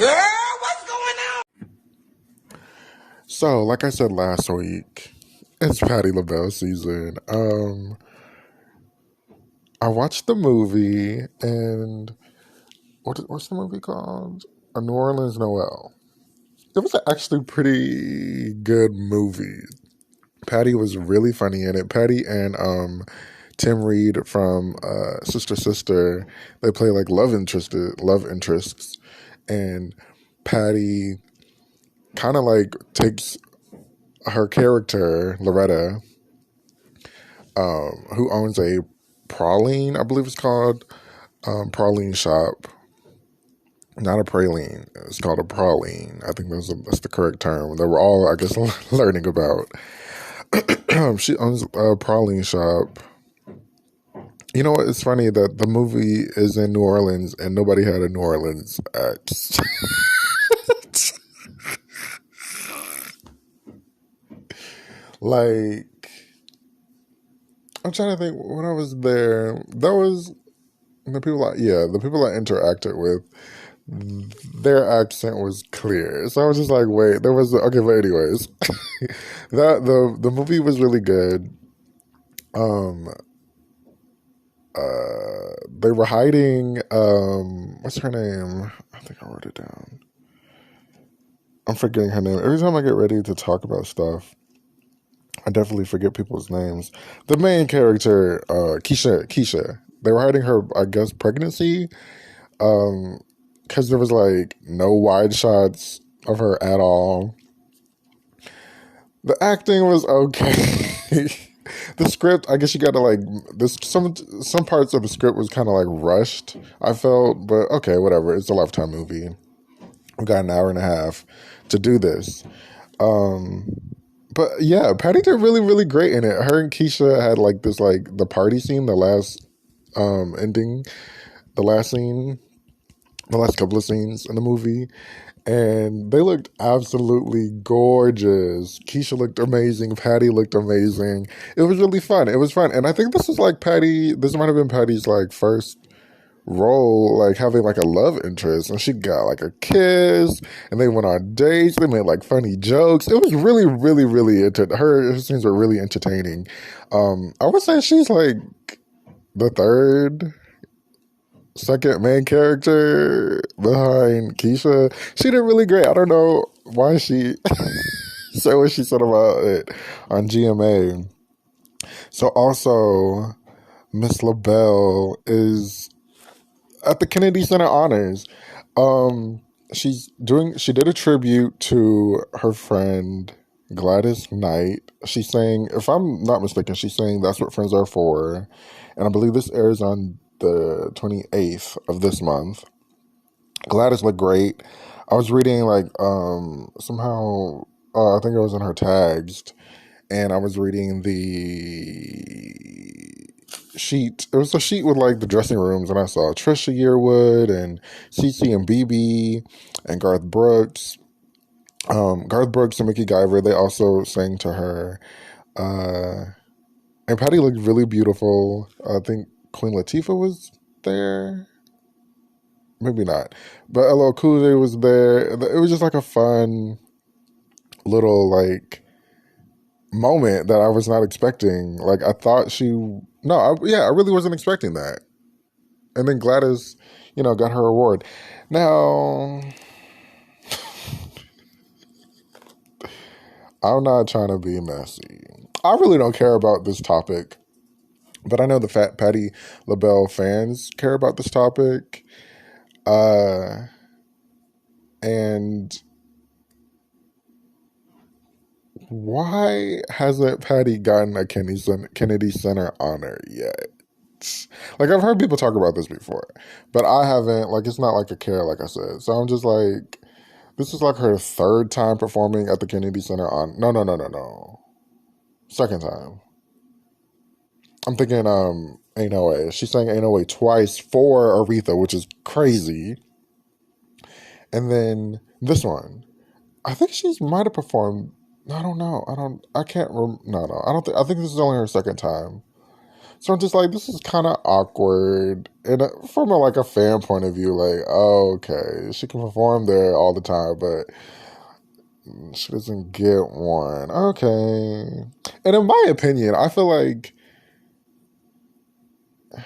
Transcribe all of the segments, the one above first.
Girl, what's going on? So, like I said last week, it's Patti LaBelle season. I watched the movie, and what's the movie called? A New Orleans Noel. It was actually a pretty good movie. Patty was really funny in it. Patty and Tim Reed from Sister Sister, they play like love interests, and Patty kind of like takes her character Loretta, who owns a praline, I believe it's called, praline shop. Not a praline. It's called a praline. I think that's the correct term that we're all, I guess, learning about. She owns a praline shop. You know what? It's funny that the movie is in New Orleans and nobody had a New Orleans accent. Like, I'm trying to think when I was there. That was the people I interacted with. Their accent was clear, so I was just like, wait, there was okay. But anyways, that the movie was really good. They were hiding. What's her name? I think I wrote it down. I'm forgetting her name. Every time I get ready to talk about stuff, I definitely forget people's names. The main character, Keisha. They were hiding her, I guess, pregnancy. Because there was like no wide shots of her at all. The acting was okay. The script, I guess you gotta like this. Some parts of the script was kind of like rushed, I felt, but okay, whatever. It's a Lifetime movie. We got an hour and a half to do this. But yeah, Patty did really, really great in it. Her and Keisha had like this, like the party scene, the last ending, the last scene, the last couple of scenes in the movie, and they looked absolutely gorgeous. Keisha looked amazing. Patty looked amazing. It was really fun. It was fun, and I think this is like Patty. This might have been Patty's like first role, like having like a love interest, and she got like a kiss, and they went on dates. They made like funny jokes. It was really, really, really her scenes were really entertaining. I would say she's like the second main character behind Keisha. She did really great. I don't know why she said what she said about it on GMA. So also, Miss LaBelle is at the Kennedy Center Honors. She did a tribute to her friend Gladys Knight. She's saying, if I'm not mistaken, she's saying that's what friends are for. And I believe this airs on the 28th of this month. Gladys looked great. I was reading like somehow I think it was in her tags, and I was reading the sheet. It was a sheet with like the dressing rooms, and I saw Trisha Yearwood and Cece and BB and Garth Brooks. Garth Brooks and Mickey Guyver, they also sang to her. And Patty looked really beautiful. I think Queen Latifah was there. Maybe not. But LL Cool J was there. It was just like a fun little like moment that I was not expecting. Like I thought I really wasn't expecting that. And then Gladys, got her award. Now, I'm not trying to be messy. I really don't care about this topic, but I know the Patti LaBelle fans care about this topic. And why hasn't Patty gotten a Kennedy Center honor yet? Like, I've heard people talk about this before, but I haven't. Like, it's not like a care, like I said. So I'm just like, this is like her third time performing at the Kennedy Center on. No. Second time. I'm thinking, Ain't No Way. She sang Ain't No Way twice for Aretha, which is crazy. And then this one. I think she might have performed. I don't know. I think this is only her second time. So I'm just like, this is kind of awkward. And from like a fan point of view, like, oh, okay, she can perform there all the time, but she doesn't get one. Okay. And in my opinion, I feel like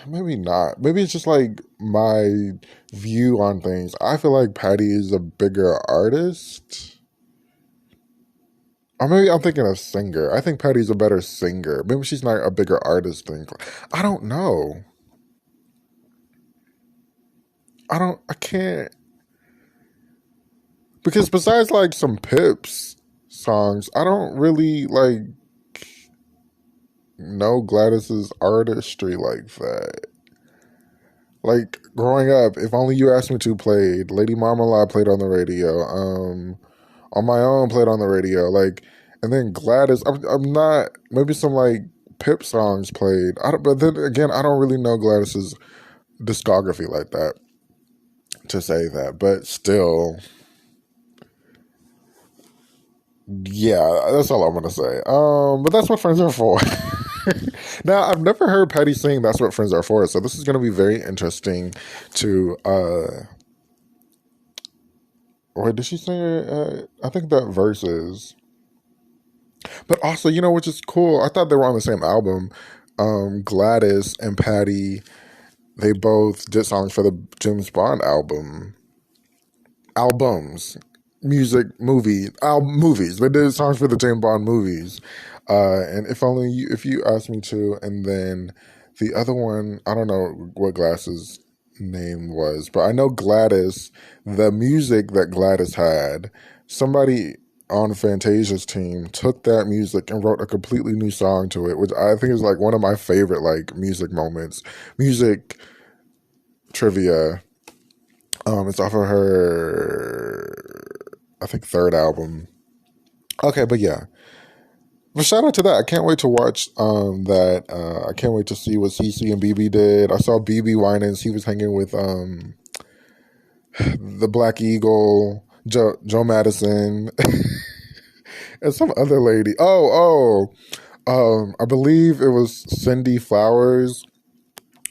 maybe not. Maybe it's just like my view on things. I feel like Patti is a bigger artist. Or maybe I'm thinking of singer. I think Patty's a better singer. Maybe she's not a bigger artist thing. I don't know. I can't. Because besides like some Pips songs, I don't really like know Gladys's artistry like that. Like growing up, If Only You Asked Me To played, Lady Marmalade played on the radio, On My Own played on the radio, like, and then Gladys, I'm not, maybe some like Pip songs played, but then again, I don't really know Gladys's discography like that to say that, but still, yeah, that's all I'm gonna say. But that's what friends are for. Now, I've never heard Patti sing "That's What Friends Are For," so this is gonna be very interesting to. Wait, did she sing? I think that verses. But also, which is cool. I thought they were on the same album. Gladys and Patti, they both did songs for the James Bond albums, movies. They did songs for the James Bond movies. And if you asked me to, and then the other one, I don't know what Gladys's name was, but I know Gladys, the music that Gladys had, somebody on Fantasia's team took that music and wrote a completely new song to it, which I think is like one of my favorite like music moments, music trivia. It's off of her, I think, third album. Okay, but yeah. But shout out to that. I can't wait to watch that. I can't wait to see what CC and BB did. I saw BB Winans. He was hanging with the Black Eagle, Joe Madison, and some other lady. I believe it was Cindy Flowers,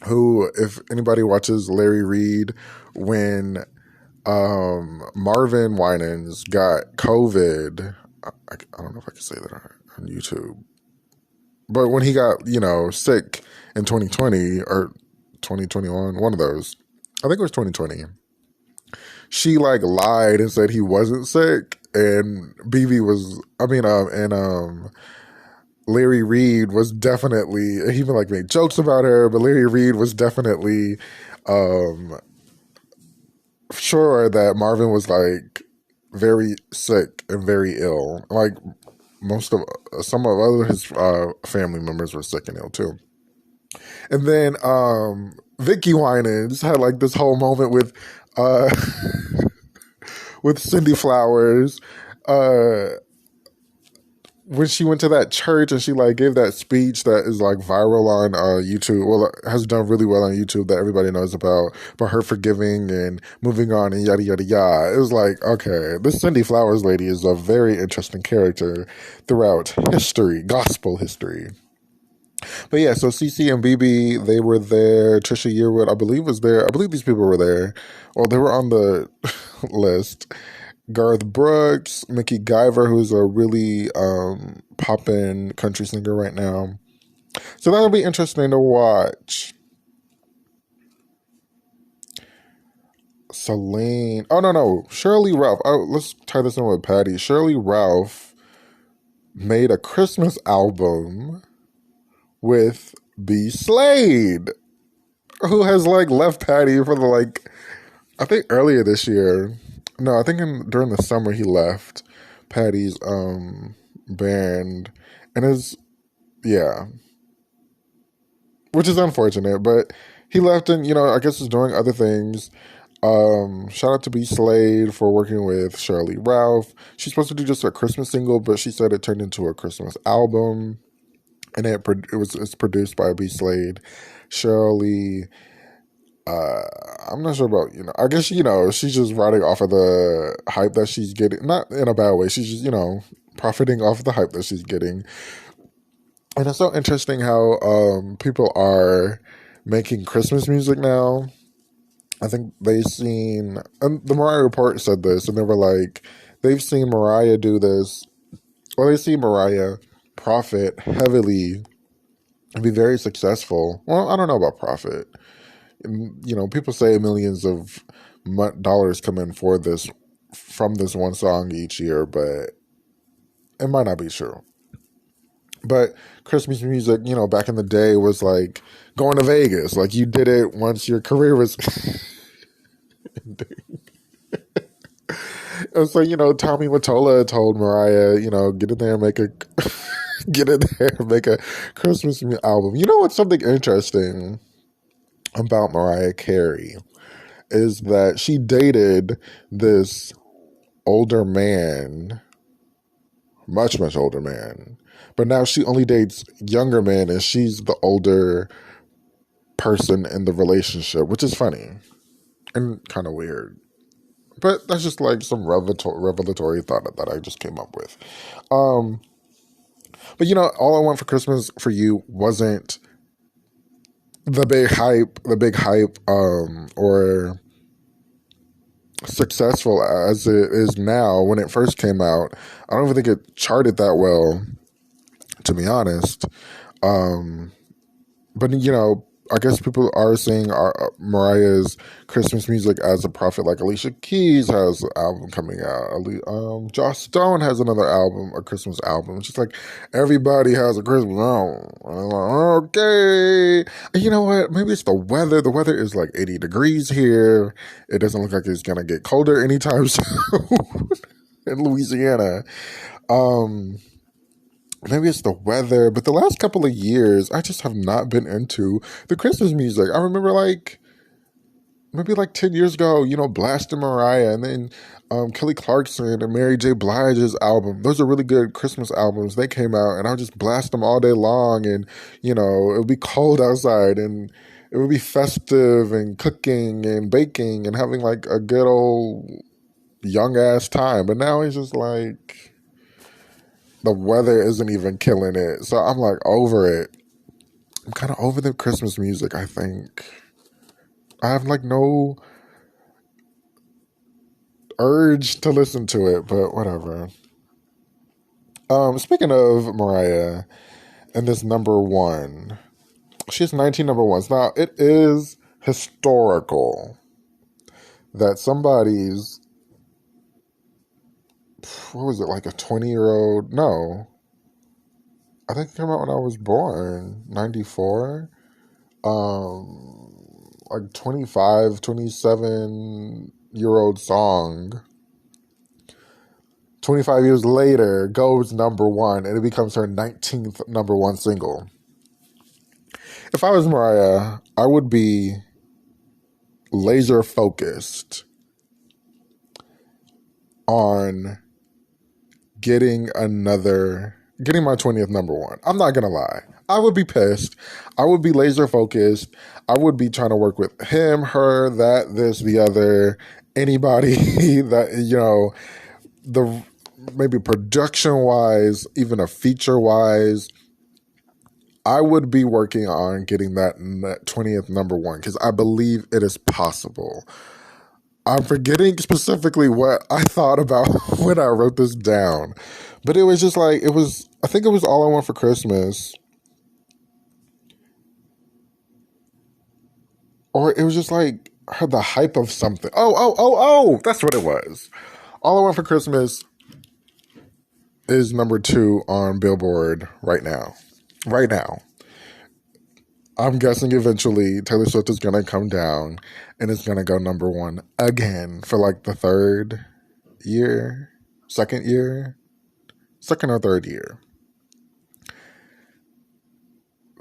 who, if anybody watches Larry Reed, when Marvin Winans got COVID, I don't know if I can say that on YouTube, but when he got, sick in 2020 or 2021, one of those, I think it was 2020, she like lied and said he wasn't sick, and Larry Reed was definitely, he even like made jokes about her, but Larry Reed was definitely sure that Marvin was like very sick and very ill. Like some of his family members were sick and ill too. And then Vicky Winans had like this whole moment with with Cindy Flowers when she went to that church and she like gave that speech that is like viral on YouTube. Well, has done really well on YouTube that everybody knows about her forgiving and moving on and yada yada yada. It was like, okay, this Cindy Flowers lady is a very interesting character throughout history, gospel history. But yeah, so CC and BB, they were there. Trisha Yearwood, I believe, was there. I believe these people were there. Well, they were on the list. Garth Brooks, Mickey Guyver, who's a really poppin' country singer right now. So that'll be interesting to watch. Celine. Oh, no. Shirley Ralph. Oh, let's tie this in with Patti. Shirley Ralph made a Christmas album with B. Slade, who has like left Patti for I think earlier this year. No, I think during the summer he left Patti's band, and which is unfortunate, but he left and I guess is doing other things. Shout out to B. Slade for working with Shirley Ralph. She's supposed to do just a Christmas single, but she said it turned into a Christmas album, and it's produced by B. Slade. Shirley, I'm not sure about, I guess, she's just riding off of the hype that she's getting. Not in a bad way. She's just, profiting off of the hype that she's getting. And it's so interesting how people are making Christmas music now. I think they've seen, and the Mariah Report said this, and they were like, they've seen Mariah do this, or they see Mariah profit heavily and be very successful. Well, I don't know about profit. People say millions of dollars come in for this from this one song each year, but it might not be true. But Christmas music, back in the day was like going to Vegas. Like you did it once your career was. And so, Tommy Mottola told Mariah, get in there and make a get in there and make a Christmas album. You know what's something interesting about Mariah Carey is that she dated this older man, much, much older man. But now she only dates younger men and she's the older person in the relationship, which is funny and kind of weird. But that's just like some revelatory thought that I just came up with. But all I want for Christmas for you wasn't the big hype, or successful as it is now. When it first came out, I don't even think it charted that well, to be honest. But I guess people are seeing Mariah's Christmas music as a prophet. Like Alicia Keys has an album coming out. Joss Stone has another album, a Christmas album. It's just like everybody has a Christmas album. And I'm like, okay. And you know what? Maybe it's the weather. The weather is like 80 degrees here. It doesn't look like it's gonna get colder anytime soon in Louisiana. Maybe it's the weather, but the last couple of years, I just have not been into the Christmas music. I remember maybe 10 years ago, blasting Mariah, and then Kelly Clarkson and Mary J. Blige's album. Those are really good Christmas albums. They came out, and I would just blast them all day long, and, it would be cold outside, and it would be festive, and cooking, and baking, and having, a good old young-ass time. But now it's just, the weather isn't even killing it. So I'm over it. I'm kind of over the Christmas music, I think. I have no urge to listen to it, but whatever. Speaking of Mariah and this number one, she has 19 number ones. Now, it is historical that somebody's, what was it, a 20-year-old? No. I think it came out when I was born, 94. 25, 27-year-old song, 25 years later, goes number one, and it becomes her 19th number one single. If I was Mariah, I would be laser focused on getting my 20th number one. I'm not gonna lie. I would be pissed. I would be laser focused. I would be trying to work with him, her, that, this, the other, anybody that, the maybe production wise, even a feature wise. I would be working on getting that 20th number one because I believe it is possible. I'm forgetting specifically what I thought about when I wrote this down. But it was just I think it was All I Want for Christmas. Or it was just the hype of something. Oh, that's what it was. All I Want for Christmas is number 2 on Billboard right now. Right now. I'm guessing eventually Taylor Swift is going to come down and it's going to go number 1 again for the second or third year.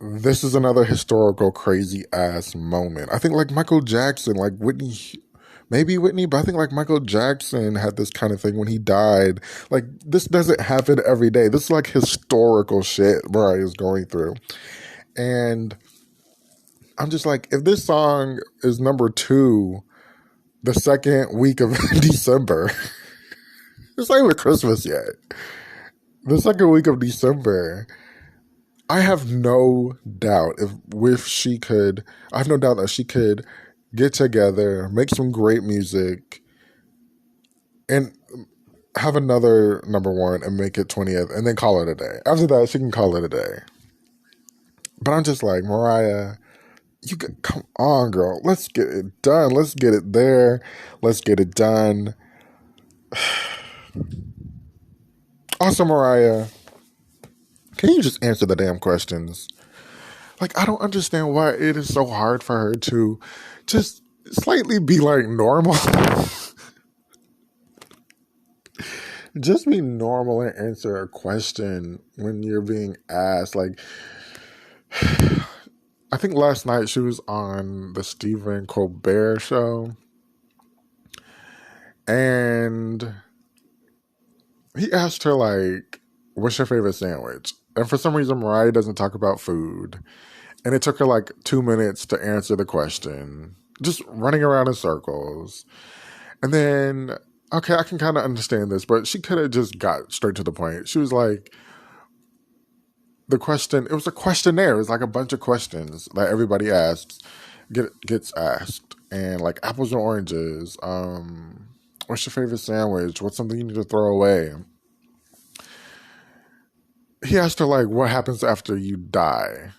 This is another historical crazy ass moment. I think Michael Jackson, Whitney, maybe Whitney, but I think Michael Jackson had this kind of thing when he died. This doesn't happen every day. This is historical shit Mariah is going through. And I'm just if this song is number 2 the second week of December, it's not even Christmas yet. The second week of December, I have no doubt if she could, I have no doubt that she could get together, make some great music, and have another number one and make it 20th and then call it a day. After that, she can call it a day. But I'm just like, Mariah, you can, come on, girl. Let's get it done. Let's get it there. Let's get it done. Also, Mariah, can you just answer the damn questions? Like, I don't understand why it is so hard for her to just slightly be like normal. Just be normal and answer a question when you're being asked. Like, I think last night she was on the Stephen Colbert show, and he asked her, like, what's your favorite sandwich? And for some reason, Mariah doesn't talk about food. And it took her like 2 minutes to answer the question, just running around in circles. And then, okay, I can kind of understand this, but she could have just got straight to the point. She was like, the question, it was a questionnaire. It was like a bunch of questions that everybody asks, gets asked. And like apples and oranges, what's your favorite sandwich? What's something you need to throw away? He asked her like, what happens after you die?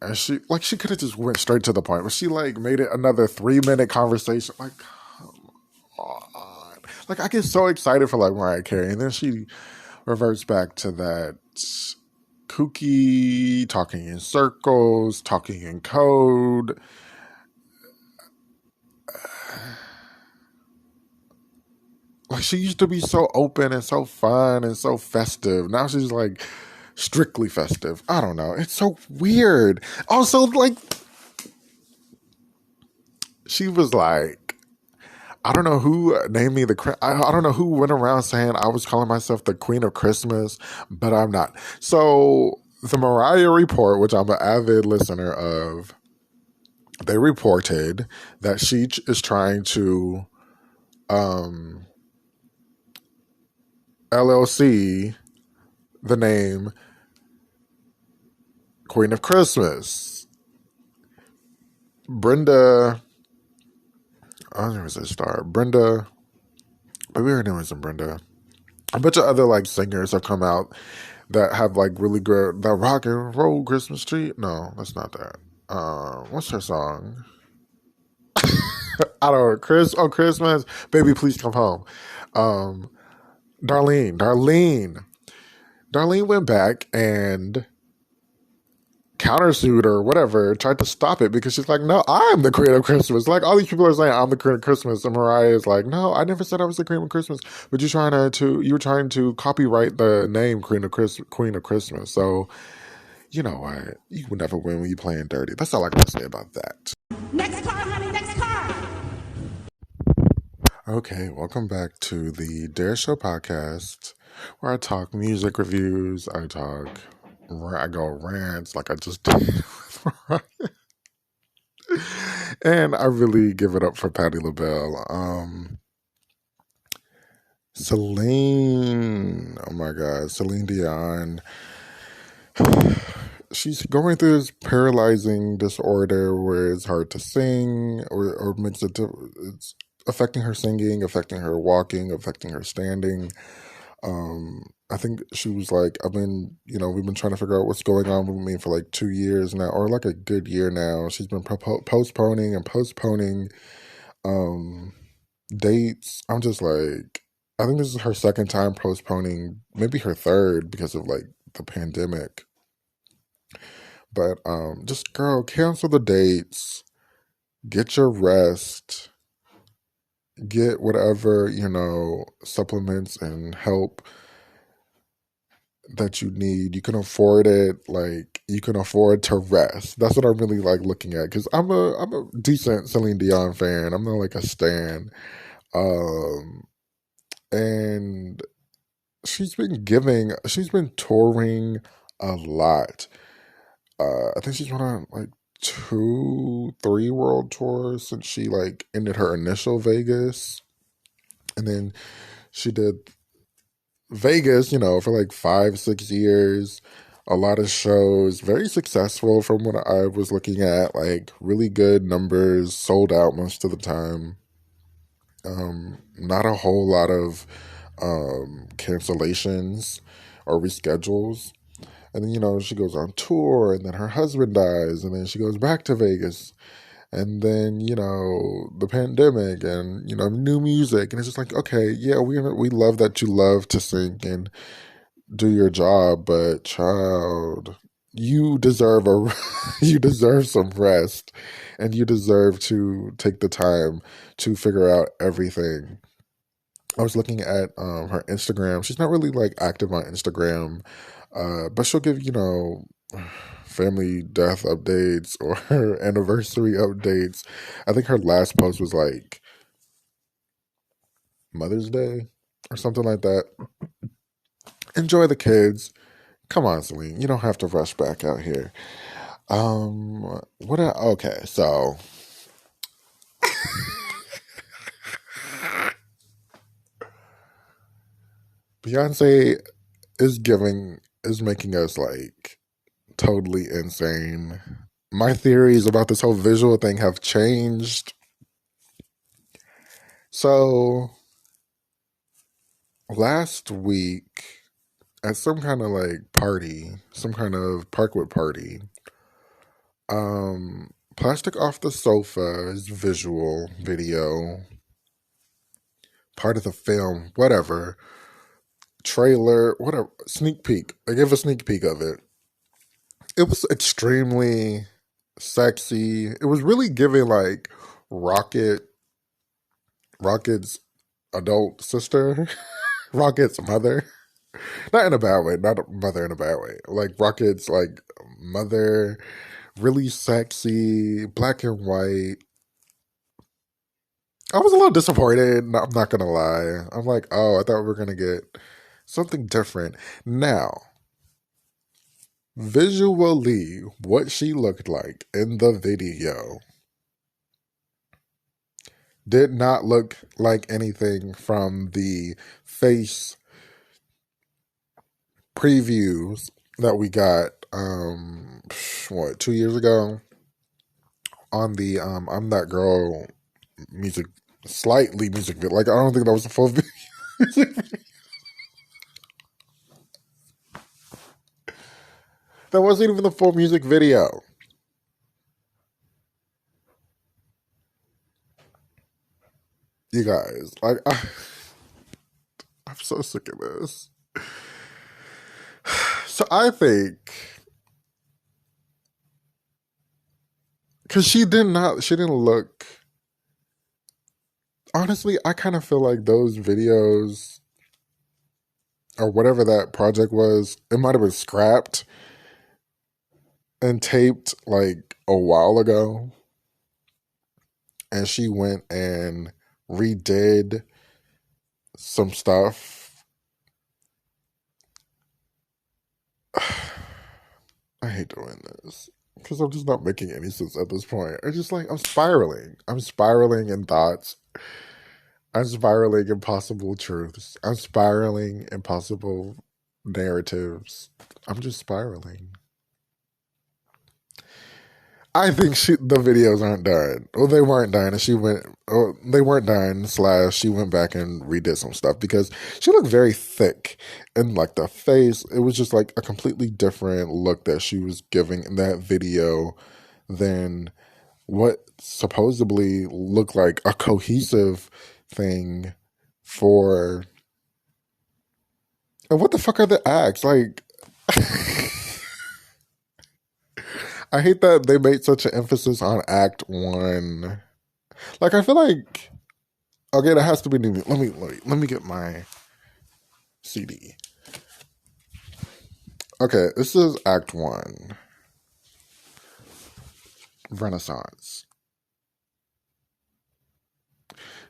And she could have just went straight to the point, but she like made it another 3-minute conversation. Like, come on. Like, I get so excited for like Mariah Carey, and then she reverts back to that kooky, talking in circles, talking in code. Like, she used to be so open and so fun and so festive. Now she's like strictly festive. I don't know. It's so weird. Also, like, she was like, I don't know who named me I don't know who went around saying I was calling myself the Queen of Christmas, but I'm not. So the Mariah Report, which I'm an avid listener of, they reported that she is trying to LLC the name Queen of Christmas. Brenda, I don't even say star. Brenda, maybe her name isn't Brenda. A bunch of other like singers have come out that have like really good, that rock and roll Christmas tree. No, that's not that. What's her song? I don't know. Christmas, baby, please come home. Darlene went back and countersued or whatever, tried to stop it because she's like, no, I'm the Queen of Christmas. Like, all these people are saying I'm the Queen of Christmas, and Mariah is like, no, I never said I was the Queen of Christmas, but you were trying to copyright the name Queen of Christmas. So, you know what? You would never win when you playing dirty. That's all I got to say about that. Next car, honey, next car. Okay, welcome back to the Dare Show podcast, where I talk music reviews, I go rants like I just did with Mariah. And I really give it up for Patti LaBelle. Celine, oh my God, Celine Dion. She's going through this paralyzing disorder where it's hard to sing, or makes it's affecting her singing, affecting her walking, affecting her standing. I think she was like, we've been trying to figure out what's going on with me for like 2 years now, or like a good year now. She's been postponing dates. I'm just like, I think this is her second time postponing, maybe her third because of like the pandemic. But just girl, cancel the dates, get your rest, get whatever, supplements and help that you need. You can afford it. Like, you can afford to rest. That's what I'm really like looking at, because I'm a decent Celine Dion fan. I'm not like a stan. And she's been touring a lot. I think she's been on like 2-3 world tours since she like ended her initial Vegas, and then she did Vegas, for like 5-6 years. a lot of shows, very successful from what I was looking at, like really good numbers, sold out most of the time. Not a whole lot of cancellations or reschedules. And then, she goes on tour, and then her husband dies, and then she goes back to Vegas. And then, the pandemic and, new music. And it's just like, okay, yeah, we love that you love to sing and do your job, but child, you deserve you deserve some rest, and you deserve to take the time to figure out everything. I was looking at her Instagram. She's not really like active on Instagram, but she'll give family death updates or her anniversary updates. I think her last post was like Mother's Day or something like that. Enjoy the kids. Come on, Celine. You don't have to rush back out here. Okay, so Beyonce is making us like totally insane. My theories about this whole visual thing have changed. So last week at some kind of like party, some kind of Parkwood party, Plastic Off the Sofa's visual video, part of the film, whatever, trailer, whatever, sneak peek. I gave a sneak peek of it. It was extremely sexy. It was really giving like Rocket's adult sister, Rocket's mother. Not in a bad way, not a mother in a bad way. Like Rocket's like mother, really sexy, black and white. I was a little disappointed, I'm not gonna lie. I'm like, oh, I thought we were gonna get something different. Now, visually, what she looked like in the video did not look like anything from the face previews that we got 2 years ago on the I'm That Girl music video. Like, I don't think that was a full music video. That wasn't even the full music video. You guys, like, I'm so sick of this. So I think, because she didn't look, honestly, I kind of feel like those videos or whatever that project was, it might have been scrapped and taped like a while ago. And she went and redid some stuff. I hate doing this because I'm just not making any sense at this point. I'm just like, I'm spiraling. I'm spiraling in thoughts. I'm spiraling in possible truths. I'm spiraling in possible narratives. I'm just spiraling. I think the videos aren't done. Well, they weren't done, and they weren't done. / she went back and redid some stuff because she looked very thick, and like the face, it was just like a completely different look that she was giving in that video than what supposedly looked like a cohesive thing for. And what the fuck are the acts like? I hate that they made such an emphasis on Act 1. Like, I feel like, okay, that has to be new. Let me get my CD. Okay, this is Act 1. Renaissance.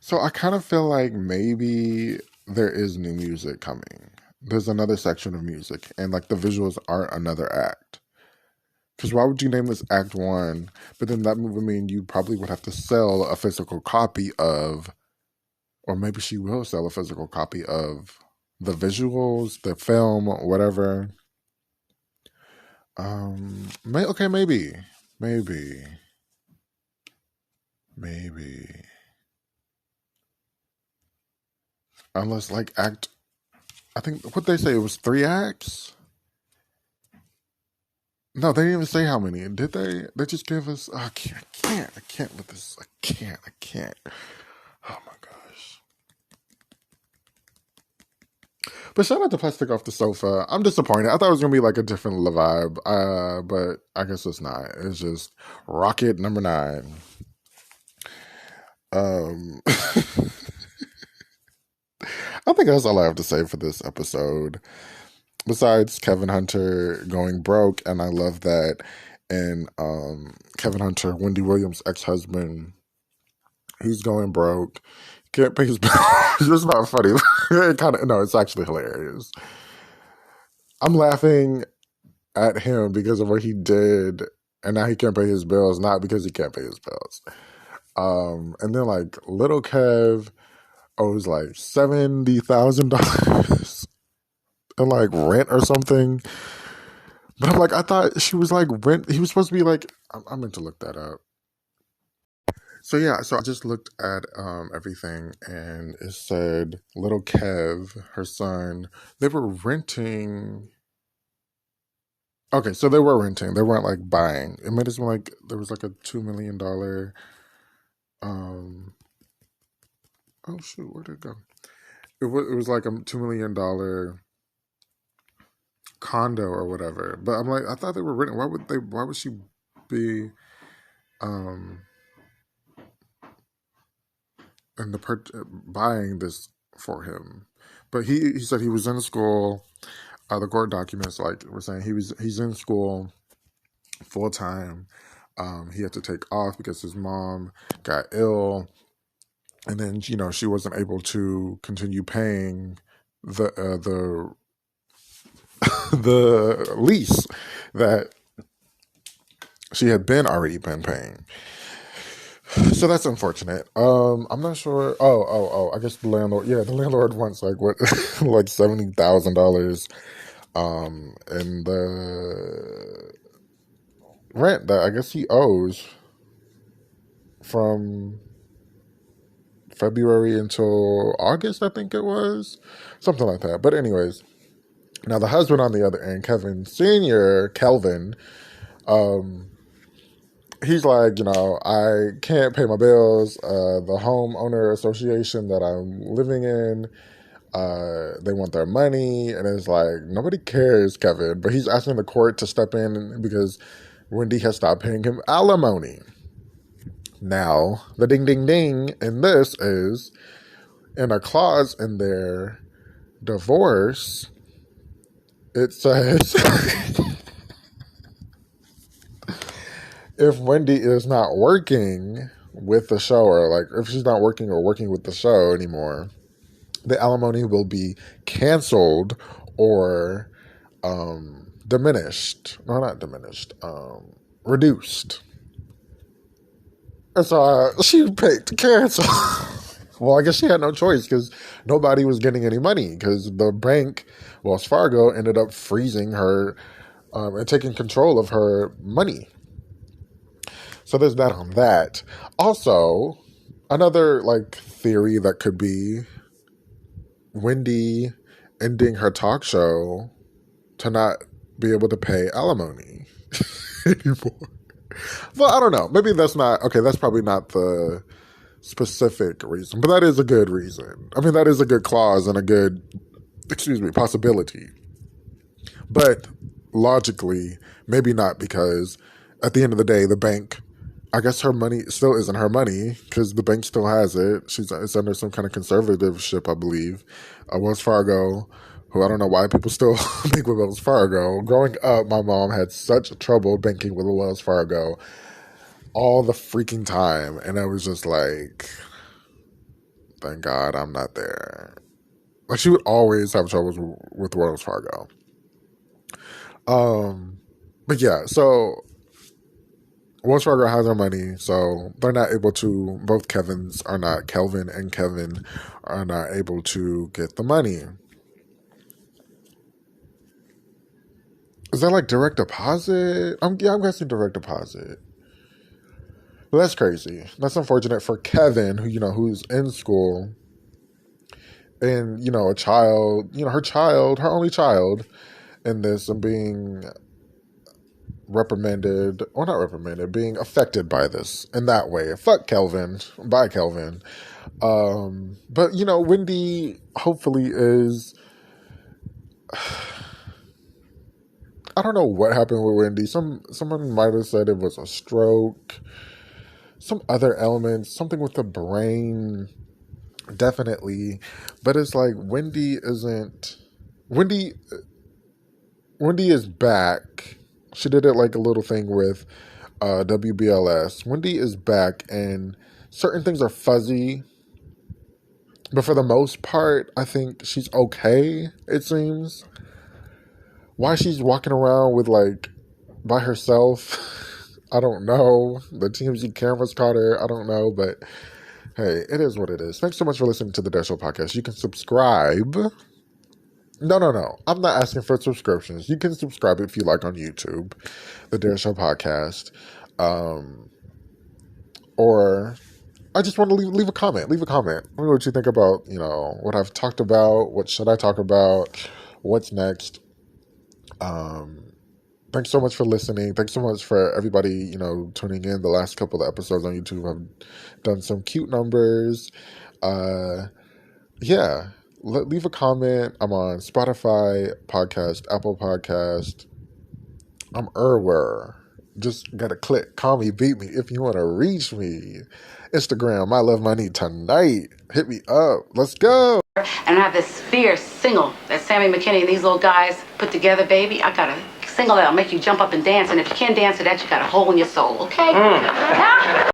So I kind of feel like maybe there is new music coming. There's another section of music, and like the visuals aren't another act. Because why would you name this Act 1? But then that would mean you probably would have to sell a physical copy of, or maybe she will sell a physical copy of the visuals, the film, whatever. Okay, maybe, maybe. Unless like act, I think what they say it was 3 acts. No, they didn't even say how many. Did they? They just give us. Oh, I can't with this. I can't. Oh my gosh. But shout out to Plastic Off the Sofa. I'm disappointed. I thought it was gonna be like a different vibe. But I guess it's not. It's just Rocket #9. I think that's all I have to say for this episode. Besides Kevin Hunter going broke, and I love that. And Kevin Hunter, Wendy Williams' ex-husband, he's going broke. Can't pay his bills. It's not funny. No, it's actually hilarious. I'm laughing at him because of what he did, and now he can't pay his bills, not because he can't pay his bills. And then like little Kev owes like $70,000 and like rent or something. But I'm like, I thought she was like rent. He was supposed to be like. I meant to look that up. So yeah, so I just looked at everything, and it said little Kev, her son, they were renting. Okay, so they were renting. They weren't like buying. It made it seem like there was like a $2 million. Oh shoot, where'd it go? It was like a $2 million condo or whatever. But I'm like, I thought they were renting. Why would she be and buying this for him? But he said he was in school. The court documents like were saying he's in school full time. He had to take off because his mom got ill, and then she wasn't able to continue paying the the lease that she had already been paying. So that's unfortunate. I'm not sure. Oh. I guess the landlord. Yeah, the landlord wants like what, like $70,000, and the rent that I guess he owes from February until August. I think it was something like that. But anyways, now the husband on the other end, Kevin Senior, Kelvin. He's like, I can't pay my bills. The homeowner association that I'm living in, they want their money. And it's like, nobody cares, Kevin. But he's asking the court to step in because Wendy has stopped paying him alimony. Now, the ding, ding, ding in this is in a clause in their divorce, it says... if Wendy is not working with the show, or like if she's not working or working with the show anymore, the alimony will be canceled or diminished. No, not diminished. Reduced. And so she paid to cancel. Well, I guess she had no choice because nobody was getting any money because the bank, Wells Fargo, ended up freezing her and taking control of her money. So there's that on that. Also, another like theory that could be Wendy ending her talk show to not be able to pay alimony anymore. Well, I don't know. Maybe that's not okay. That's probably not the specific reason, but that is a good reason. I mean, that is a good clause and a good, possibility. But logically, maybe not, because at the end of the day, the bank, I guess her money still isn't her money because the bank still has it. It's under some kind of conservatorship, I believe. Wells Fargo, who I don't know why people still bank with Wells Fargo. Growing up, my mom had such trouble banking with Wells Fargo all the freaking time. And I was just like, thank God I'm not there. Like, she would always have troubles with Wells Fargo. But yeah, so Wells Fargo has their money, so they're not able to, Kelvin and Kevin are not able to get the money. Is that like direct deposit? I'm guessing direct deposit. But that's crazy. That's unfortunate for Kevin, who's in school, and a child, her only child, in this, and being reprimanded, or not reprimanded, being affected by this in that way. Fuck Kelvin. Bye, Kelvin. But Wendy hopefully is. I don't know what happened with Wendy. Someone might have said it was a stroke. Some other elements, something with the brain, definitely. But it's like Wendy is back. She did it like a little thing with WBLS. Wendy is back, and certain things are fuzzy. But for the most part, I think she's okay, it seems. Why she's walking around with, like, by herself, I don't know. The TMZ cameras caught her, I don't know. But, hey, it is what it is. Thanks so much for listening to the Dare Show podcast. You can subscribe. No. I'm not asking for subscriptions. You can subscribe if you like on YouTube, the Dare Show podcast. Or I just want to leave a comment. Leave a comment. Let me know what you think about, what I've talked about. What should I talk about? What's next? Thanks so much for listening. Thanks so much for everybody, tuning in. The last couple of episodes on YouTube have done some cute numbers. Yeah. Leave a comment. I'm on Spotify podcast, Apple Podcast. I'm everywhere. Just gotta click, call me, beat me if you want to reach me. Instagram, I love money tonight. Hit me up. Let's go. And I have this fierce single that Sammy McKinney and these little guys put together, baby. I got a single that'll make you jump up and dance. And if you can't dance to that, you got a hole in your soul, okay?